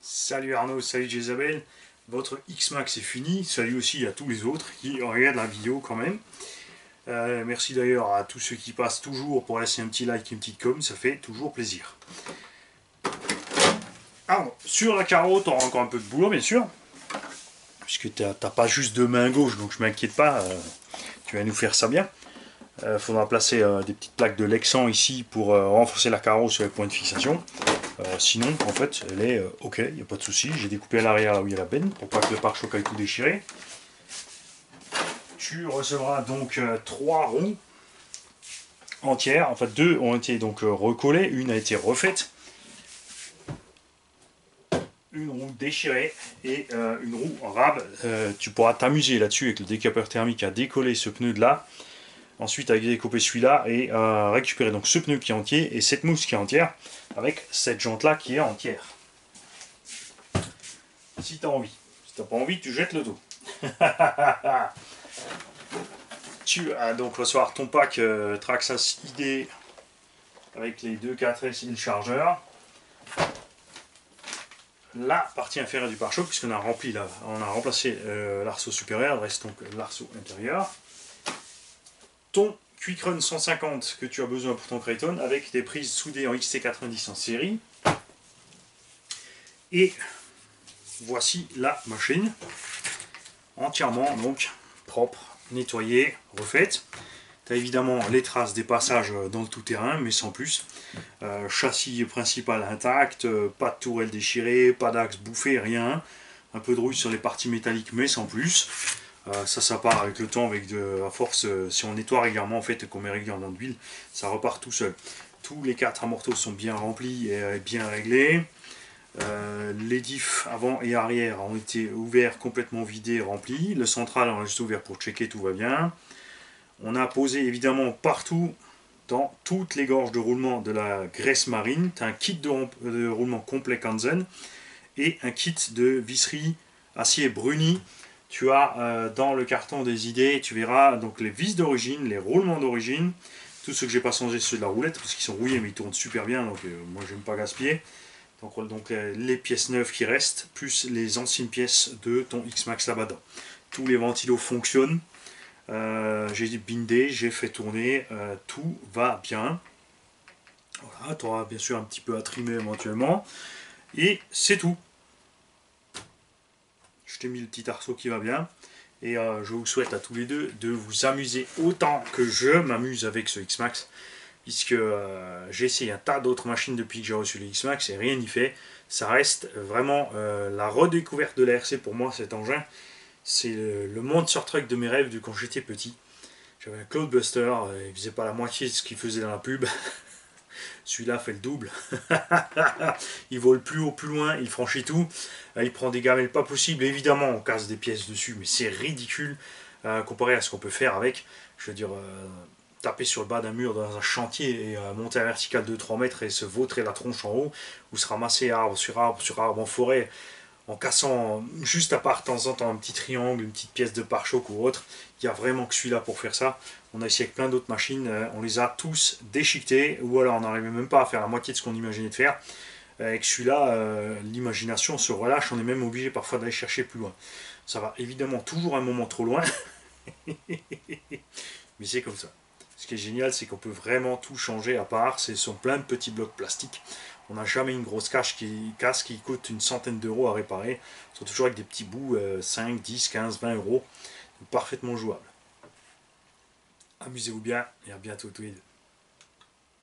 Salut Arnaud, salut Jésabel. Votre X-Max est fini. Salut aussi à tous les autres qui regardent la vidéo quand même. Merci d'ailleurs à tous ceux qui passent toujours pour laisser un petit like et une petite com, ça fait toujours plaisir. Alors, sur la carreau, tu auras encore un peu de boulot bien sûr. Puisque t'as pas juste deux mains gauche, donc je m'inquiète pas, tu vas nous faire ça bien. Faudra placer des petites plaques de Lexan ici pour renforcer la carreau sur les points de fixation. Sinon, en fait, elle est ok, il n'y a pas de souci. J'ai découpé à l'arrière là où il y a la benne pour pas que le pare-choc aille tout déchiré. Tu recevras donc 3 roues entières. En fait, 2 ont été donc recollées, une a été refaite. Une roue déchirée et une roue rab. Tu pourras t'amuser là-dessus avec le décapeur thermique à décoller ce pneu de là. Ensuite, à découper celui-là et récupérer donc ce pneu qui est entier et cette mousse qui est entière avec cette jante-là qui est entière. Si tu as envie. Si tu n'as pas envie, tu jettes le dos. Tu vas donc recevoir ton pack Traxxas ID avec les 2 4S et le chargeur. La partie inférieure du pare-choc, puisqu'on a rempli là, on a remplacé l'arceau supérieur, il reste donc l'arceau intérieur. Ton Quick Run 150 que tu as besoin pour ton Kraton avec des prises soudées en XT90 en série. Et voici la machine entièrement donc propre, nettoyée, refaite. Tu as évidemment les traces des passages dans le tout-terrain, mais sans plus. Châssis principal intact, pas de tourelle déchirée, pas d'axe bouffé, rien. Un peu de rouille sur les parties métalliques, mais sans plus. Ça part avec le temps, avec à force, si on nettoie régulièrement en fait et qu'on met régulièrement d'huile, ça repart tout seul. Tous les 4 amortos sont bien remplis et bien réglés. Les diffs avant et arrière ont été ouverts, complètement vidés, remplis. Le central on a juste ouvert pour checker, tout va bien. On a posé évidemment partout, dans toutes les gorges de roulement de la graisse marine, tu as un kit de roulement complet Kanzen et un kit de visserie acier bruni. Tu as dans le carton des idées, tu verras donc les vis d'origine, les roulements d'origine, tout ce que j'ai pas changé, ceux de la roulette, parce qu'ils sont rouillés mais ils tournent super bien, donc moi j'aime pas gaspiller. Donc les pièces neuves qui restent, plus les anciennes pièces de ton X-Max là-bas. Tous les ventilos fonctionnent. J'ai bindé, j'ai fait tourner, tout va bien. Voilà, tu auras bien sûr un petit peu à trimer éventuellement. Et c'est tout. Je t'ai mis le petit arceau qui va bien. Et je vous souhaite à tous les deux de vous amuser autant que je m'amuse avec ce X-Max. Puisque j'ai essayé un tas d'autres machines depuis que j'ai reçu le X-Max et rien n'y fait. Ça reste vraiment la redécouverte de la RC pour moi, cet engin. C'est le monster truck de mes rêves de quand j'étais petit. J'avais un Cloudbuster, il faisait pas la moitié de ce qu'il faisait dans la pub. Celui-là fait le double. Il vole plus haut, plus loin, il franchit tout. Il prend des gamelles pas possibles. Évidemment, on casse des pièces dessus, mais c'est ridicule comparé à ce qu'on peut faire avec. Je veux dire, taper sur le bas d'un mur dans un chantier et monter à vertical de 3 mètres et se vautrer la tronche en haut, ou se ramasser arbre sur arbre en forêt, en cassant juste à part de temps en temps un petit triangle, une petite pièce de pare-choc ou autre. Il n'y a vraiment que celui-là pour faire ça. On a essayé avec plein d'autres machines, on les a tous déchiquetés, ou alors on n'arrivait même pas à faire la moitié de ce qu'on imaginait de faire. Avec celui-là, l'imagination se relâche, on est même obligé parfois d'aller chercher plus loin. Ça va évidemment toujours un moment trop loin, mais c'est comme ça. Ce qui est génial, c'est qu'on peut vraiment tout changer à part. Ce sont plein de petits blocs plastiques. On n'a jamais une grosse casse qui coûte une centaine d'euros à réparer. Ils sont toujours avec des petits bouts, 5, 10, 15, 20 euros. Parfaitement jouables. Amusez-vous bien et à bientôt tous les deux.